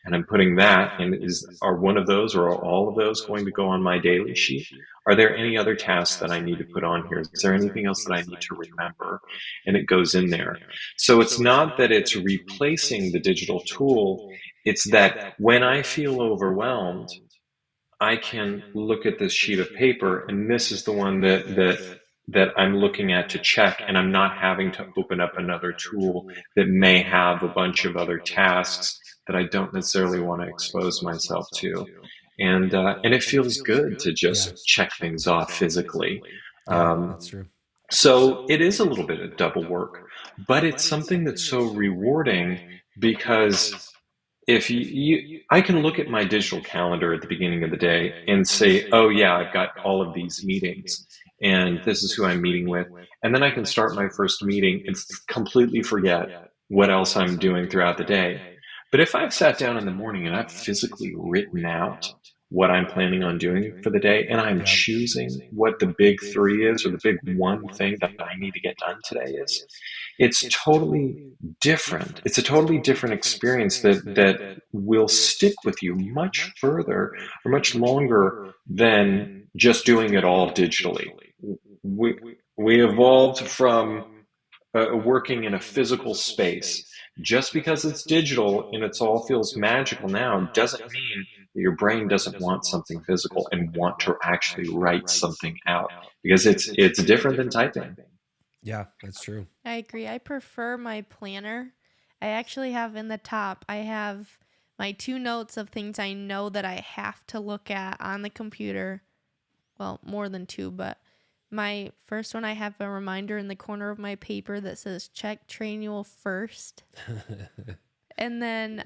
And I'm putting that in. Are one of those or are all of those going to go on my daily sheet? Are there any other tasks that I need to put on here? Is there anything else that I need to remember? And it goes in there. So it's not that it's replacing the digital tool. It's that when I feel overwhelmed, I can look at this sheet of paper, and this is the one that I'm looking at to check, and I'm not having to open up another tool that may have a bunch of other tasks that I don't necessarily want to expose myself to. And it feels good to just check things off physically. That's true. So it is a little bit of double work, but it's something that's so rewarding because if I can look at my digital calendar at the beginning of the day and say, oh yeah, I've got all of these meetings. and this is who I'm meeting with. And then I can start my first meeting and completely forget what else I'm doing throughout the day. But if I've sat down in the morning and I've physically written out what I'm planning on doing for the day, and I'm choosing what the big three is, or the big one thing that I need to get done today is, it's totally different. It's a totally different experience that will stick with you much further or much longer than just doing it all digitally. We evolved from working in a physical space. Just because it's digital and it all feels magical now doesn't mean that your brain doesn't want something physical and want to actually write something out, because it's different than typing. Yeah, that's true. I agree. I prefer my planner. I actually have in the top, I have my 2 notes of things I know that I have to look at on the computer. Well, more than 2, but my first one, I have a reminder in the corner of my paper that says check Trainual first. And then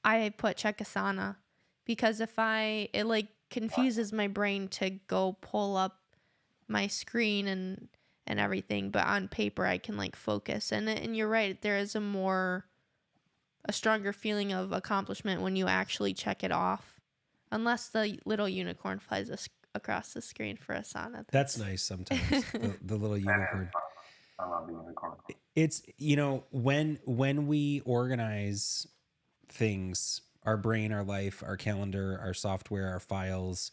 I put check Asana, because if it like confuses my brain to go pull up my screen and everything, but on paper I can like focus. And you're right, there is a stronger feeling of accomplishment when you actually check it off, unless the little unicorn flies across the screen for Asana. That's nice sometimes. the little unicorn. I love the unicorn. It's, when we organize things, our brain, our life, our calendar, our software, our files,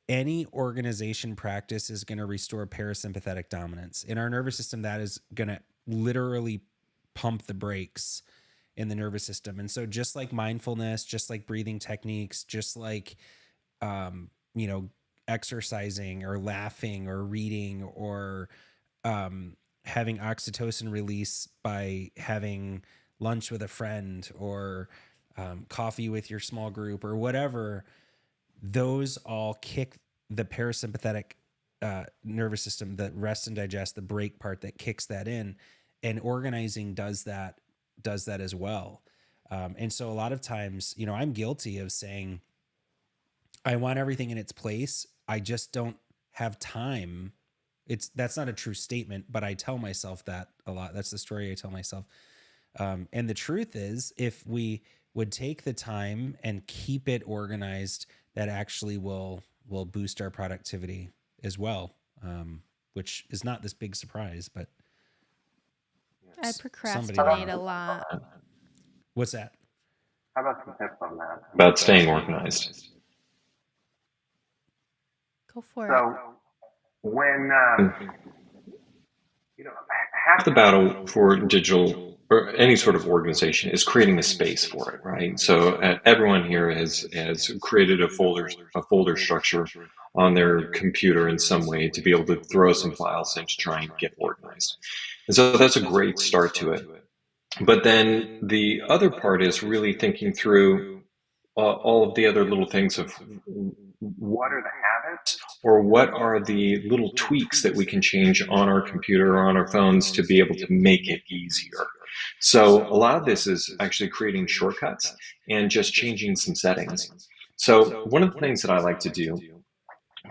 any organization practice is going to restore parasympathetic dominance. In our nervous system, that is going to literally pump the brakes in the nervous system. And so just like mindfulness, just like breathing techniques, just like, exercising or laughing or reading or having oxytocin release by having lunch with a friend or coffee with your small group or whatever, those all kick the parasympathetic nervous system, the rest and digest, the brake part that kicks that in, and organizing does that as well. And so a lot of times, I'm guilty of saying, I want everything in its place. I just don't have time. That's not a true statement, but I tell myself that a lot. That's the story I tell myself. And the truth is, if we would take the time and keep it organized, that actually will boost our productivity as well, which is not this big surprise, but I procrastinate a lot. What's that? How about some tips on that? About staying organized. Go for it. So when half the battle for digital or any sort of organization is creating a space for it, right? So everyone here has created a folder structure on their computer in some way to be able to throw some files in to try and get organized. And so that's a great start to it. But then the other part is really thinking through all of the other little things of what are the habits or what are the little tweaks that we can change on our computer or on our phones to be able to make it easier. So a lot of this is actually creating shortcuts and just changing some settings. So one of the things that I like to do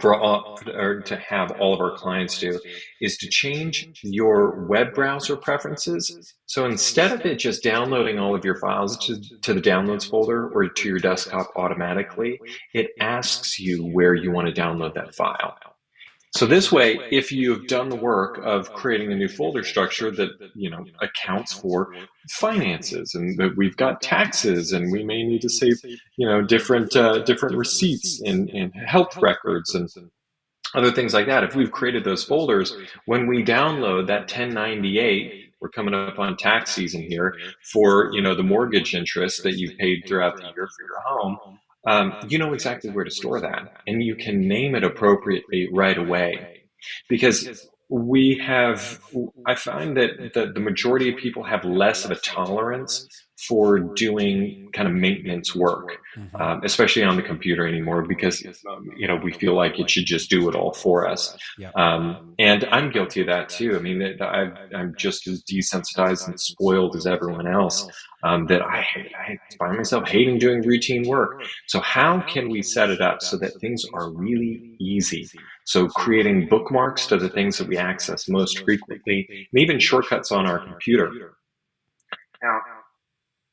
to have all of our clients do is to change your web browser preferences. So instead of it just downloading all of your files to the downloads folder or to your desktop automatically, it asks you where you want to download that file. So this way, if you've done the work of creating a new folder structure that accounts for finances, and that we've got taxes, and we may need to save different receipts and health records and other things like that. If we've created those folders, when we download that 1098, we're coming up on tax season here for the mortgage interest that you've paid throughout the year for your home. You know exactly where to store that, and you can name it appropriately right away. Because I find that the majority of people have less of a tolerance for doing kind of maintenance work, especially on the computer anymore, because we feel like it should just do it all for us. Yeah. And I'm guilty of that too. I mean, I'm just as desensitized and spoiled as everyone else. That I find myself hating doing routine work. So how can we set it up so that things are really easy? So creating bookmarks to the things that we access most frequently, and even shortcuts on our computer. Now,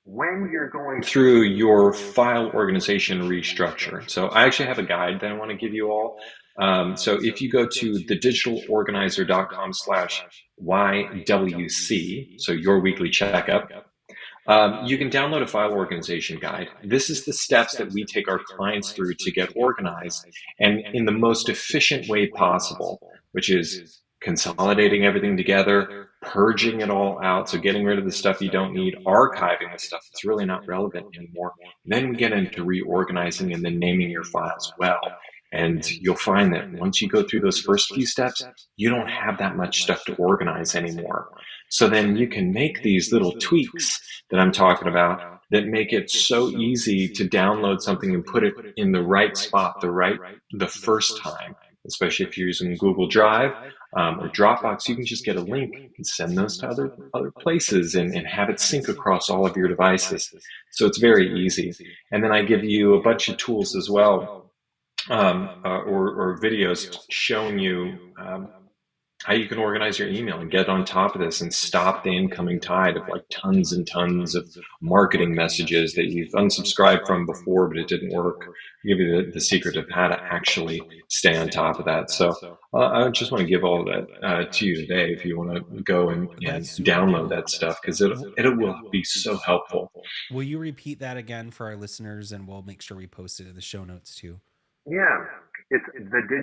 when you're going through your file organization restructure, so I actually have a guide that I want to give you all. So if you go to thedigitalorganizer.com/YWC, so your weekly checkup, you can download a file organization guide. This is the steps that we take our clients through to get organized and in the most efficient way possible, which is consolidating everything together, purging it all out, so getting rid of the stuff you don't need, archiving the stuff that's really not relevant anymore. Then we get into reorganizing and then naming your files well. And you'll find that once you go through those first few steps, you don't have that much stuff to organize anymore. So then you can make these little tweaks that I'm talking about that make it so easy to download something and put it in the right spot, the first time, especially if you're using Google Drive or Dropbox. You can just get a link and send those to other places and have it sync across all of your devices. So it's very easy. And then I give you a bunch of tools as well, or videos showing you how you can organize your email and get on top of this and stop the incoming tide of like tons and tons of marketing messages that you've unsubscribed from before, but it didn't work. I'll give you the secret of how to actually stay on top of that. So I just want to give all of that to you today if you want to go and download that stuff, because it will be so helpful. Will you repeat that again for our listeners, and we'll make sure we post it in the show notes too? Yeah, it's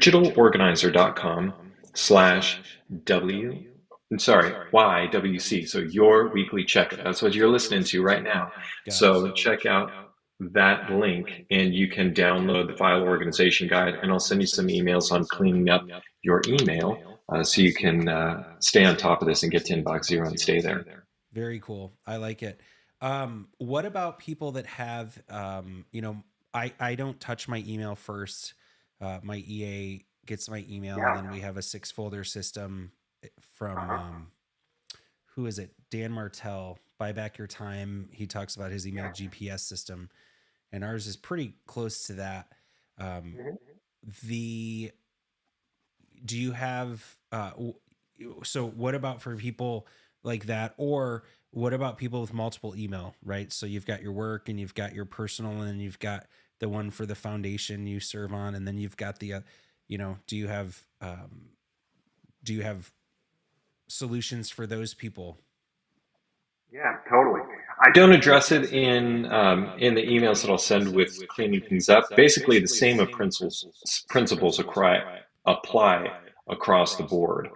thedigitalorganizer.com/YWC. So your weekly checkup. That's what you're listening to right now. So check out that link and you can download the file organization guide, and I'll send you some emails on cleaning up your email so you can stay on top of this and get to inbox zero and stay there. Very cool. I like it. What about people that have, I don't touch my email first. My EA gets my email, and then we have a 6-folder system from, who is it? Dan Martell, Buy Back Your Time. He talks about his email GPS system, and ours is pretty close to that. Do you have, so what about for people like that, or what about people with multiple email, right? So you've got your work and you've got your personal, and you've got the one for the foundation you serve on, and then you've got the, do you have solutions for those people? Yeah, totally. I don't address it in the emails that I'll send with cleaning things up. Basically, the same principles apply across the board.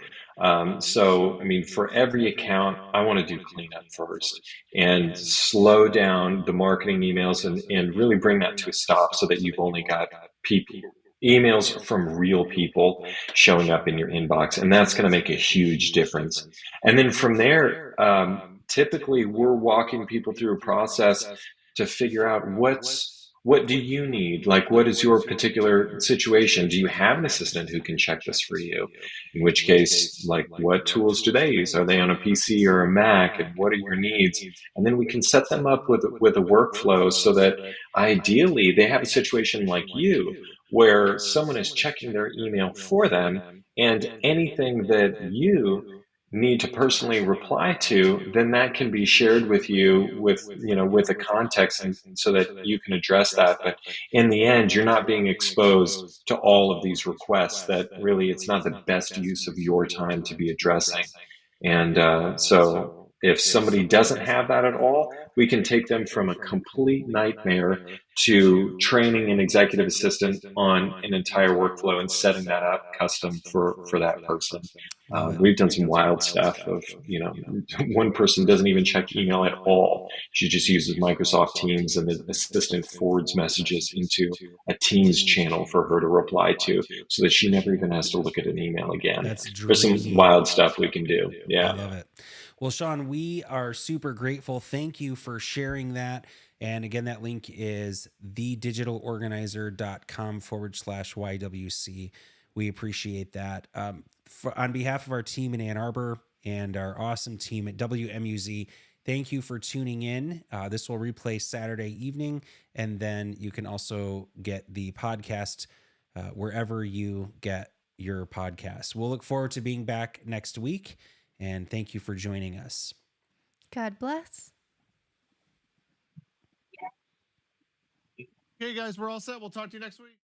So, I mean, for every account, I want to do cleanup first and slow down the marketing emails and really bring that to a stop so that you've only got emails from real people showing up in your inbox. And that's going to make a huge difference. And then from there, typically we're walking people through a process to figure out what do you need? Like, what is your particular situation? Do you have an assistant who can check this for you? In which case, like, what tools do they use? Are they on a PC or a Mac? And what are your needs? And then we can set them up with a workflow so that ideally they have a situation like you, where someone is checking their email for them, and anything that you need to personally reply to, then that can be shared with you with a context, and so that you can address that. But in the end, you're not being exposed to all of these requests that really it's not the best use of your time to be addressing. And so if somebody doesn't have that at all, we can take them from a complete nightmare to training an executive assistant on an entire workflow and setting that up custom for that person. We've done some wild stuff of, one person doesn't even check email at all. She just uses Microsoft Teams, and the assistant forwards messages into a Teams channel for her to reply to, so that she never even has to look at an email again. That's There's some wild stuff we can do. Yeah. I love it. Well, Shawn, we are super grateful. Thank you for sharing that. And again, that link is thedigitalorganizer.com/YWC. We appreciate that. On behalf of our team in Ann Arbor and our awesome team at WMUZ, thank you for tuning in. This will replay Saturday evening, and then you can also get the podcast wherever you get your podcasts. We'll look forward to being back next week, and thank you for joining us. God bless. Okay, guys, we're all set. We'll talk to you next week.